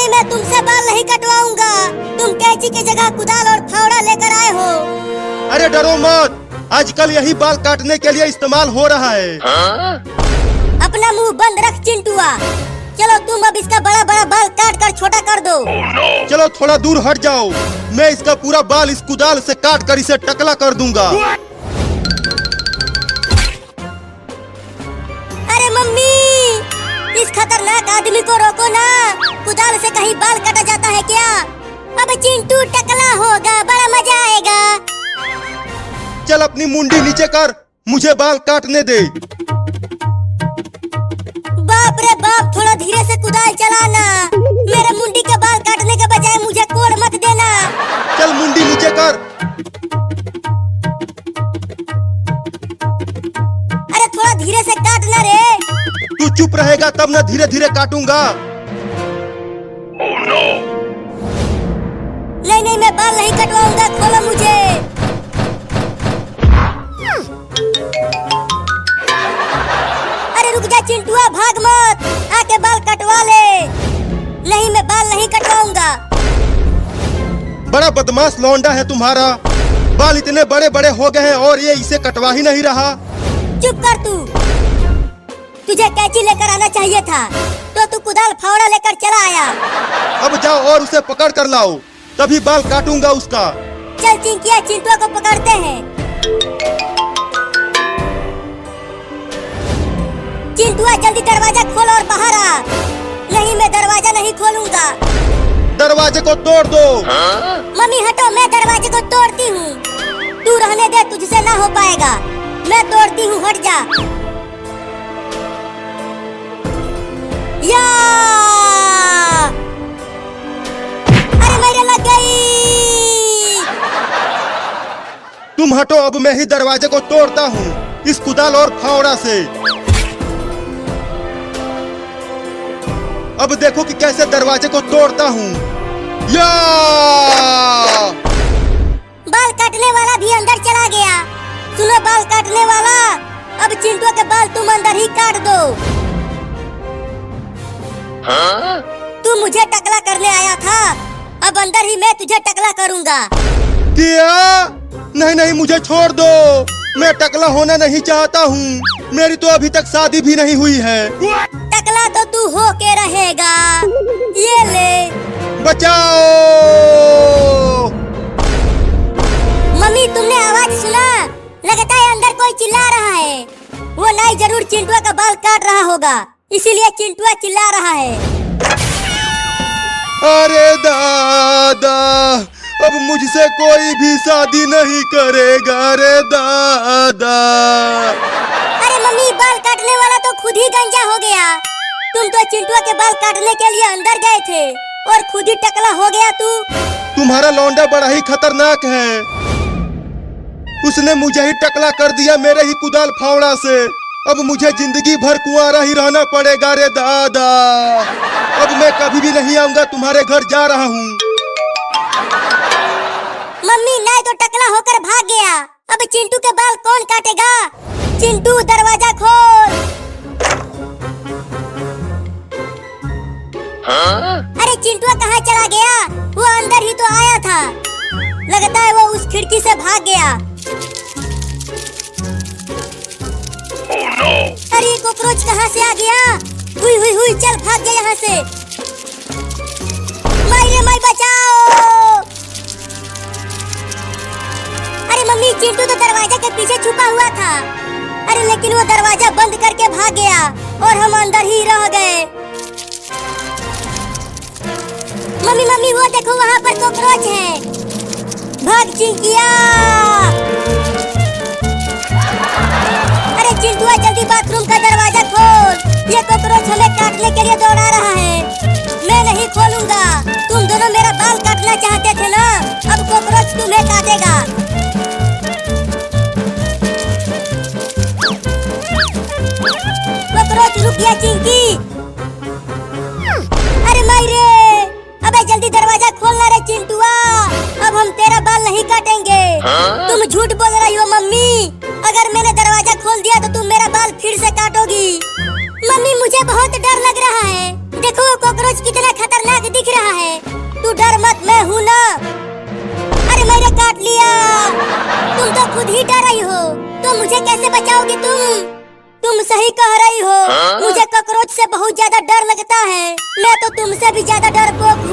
नहीं, मैं तुमसे बाल नहीं कटवाऊंगा। तुम कैंची की जगह कुदाल और फावड़ा लेकर आए हो। अरे डरो मत, आजकल यही बाल काटने के लिए इस्तेमाल हो रहा है। अपना मुंह बंद रख चिंटुआ। चलो तुम अब इसका बड़ा बड़ा बाल काट कर छोटा कर दो। चलो थोड़ा दूर हट जाओ, मैं इसका पूरा बाल इस कुदाल से काट कर इसे टकला कर दूंगा। अरे मम्मी, इस खतरनाक आदमी को रोको ना, कुदाल से कहीं बाल काटा जाता है क्या? अब चिंटू टकला होगा, बड़ा मजा आएगा। चल अपनी मुंडी नीचे कर, मुझे बाल काटने दे। बाप रे बाप, थोड़ा धीरे से कुदाल चलाना। मेरे मुंडी के बाल काटने के बजाय मुझे कोड़ मत देना। चल मुंडी नीचे कर। अरे थोड़ा धीरे से काटना रे। तू चुप रहेगा तब ना धीरे धीरे काटूंगा। नहीं नहीं, मैं बाल नहीं कटवाऊंगा, खोलो मुझे। अरे रुक जा चिंटुआ, भाग मत, आके बाल कटवा ले। नहीं, मैं बाल नहीं कटवाऊंगा। बड़ा बदमाश लौंडा है तुम्हारा, बाल इतने बड़े बड़े हो गए हैं और ये इसे कटवा ही नहीं रहा। चुप कर तू, तुझे कैंची लेकर आना चाहिए था, तो तू कुदाल फावड़ा लेकर चला आया। अब जाओ और उसे पकड़ कर लाओ, तभी बाल काटूंगा उसका। चल चिंकिया, चिंटुआ को पकड़ते हैं। चिंटुआ जल्दी दरवाजा खोल और बाहर आ। नहीं, मैं दरवाजा नहीं खोलूंगा। दरवाजे को तोड़ दो। मम्मी हटो, मैं दरवाजे को तोड़ती हूँ। तू रहने दे, तुझसे ना हो पाएगा। मैं तोड़ती हूँ, हट जा। या! अरे मेरे लग गई। तुम हटो, अब मैं ही दरवाजे को तोड़ता हूँ इस कुदाल और फावड़ा से। अब देखो कि कैसे दरवाजे को तोड़ता हूँ। या! बाल काटने वाला भी अंदर चला गया। सुनो बाल काटने वाला, अब चिंटू के बाल तुम अंदर ही काट दो। तू मुझे टकला करने आया था, अब अंदर ही मैं तुझे टकला करूंगा। क्या? नहीं नहीं, मुझे छोड़ दो, मैं टकला होना नहीं चाहता हूँ। मेरी तो अभी तक शादी भी नहीं हुई है। टकला तो तू हो के रहेगा। ये ले। बचाओ! मम्मी, तुमने आवाज सुना? लगता है अंदर कोई चिल्ला रहा है। वो नाई जरूर चिंटुआ का बाल काट रहा होगा, इसीलिए चिंटुआ चिल्ला रहा है। अरे दादा, अब मुझसे कोई भी शादी नहीं करेगा रे दादा। अरे मम्मी, बाल काटने वाला तो खुद ही गंजा हो गया। तुम तो चिंटुआ के बाल काटने के लिए अंदर गए थे और खुद ही टकला हो गया तू। तुम्हारा लौंडा बड़ा ही खतरनाक है, उसने मुझे ही टकला कर दिया मेरे ही कुदाल फावड़ा से। अब मुझे जिंदगी भर कुंवारा ही रहना पड़ेगा रे दादा। अब मैं कभी भी नहीं आऊंगा, तुम्हारे घर जा रहा हूँ। मम्मी, नाई तो टकला होकर भाग गया, अब चिंटू के बाल कौन काटेगा? चिंटू दरवाजा खोल। अरे चिंटुआ कहाँ चला गया? वो अंदर ही तो आया था। लगता है वो उस खिड़की से भाग गया। अरे कॉकरोच कहाँ से आ गया? हुई हुई हुई, चल भाग गया यहाँ से। माई माई, बचाओ! अरे मम्मी, चिंटू तो दरवाजा के पीछे छुपा हुआ था। अरे लेकिन वो दरवाजा बंद करके भाग गया और हम अंदर ही रह गए। मम्मी मम्मी, वो देखो वहाँ पर कॉकरोच है। भाग चिंकिया! अरे चिंटुआ, जल्दी बाथरूम का दरवाजा खोल, ये कॉकरोच हमें काटने के लिए दौड़ा रहा है। मैं नहीं खोलूंगा। तुम दोनों मेरा बाल काटना चाहते थे ना, अब कॉकरोच तुम्हें काटेगा। कॉकरोच रुक गया चिंकी। अरे मायरे, अबे जल्दी दरवाजा खोलना रे चिंटुआ, अब हम तेरा बाल नहीं काटेंगे। तुम झूठ बोल रही हो मम्मी, अगर मैंने दरवाजा खोल दिया तो तुम मेरा बाल फिर से काटोगी। मम्मी, मुझे बहुत डर लग रहा है। देखो कॉकरोच कितना खतरनाक नाक दिख रहा है। तू डर मत, मैं हूँ ना। अरे मैंने काट लिया। तुम तो खुद ही डर रही हो, तो मुझे कैसे बचाओगी तुम सही कह रही हो। मुझे कॉकरोच से बहुत ज्यादा डर लगता है। मैं तो तुमसे भी ज्यादा डरपोक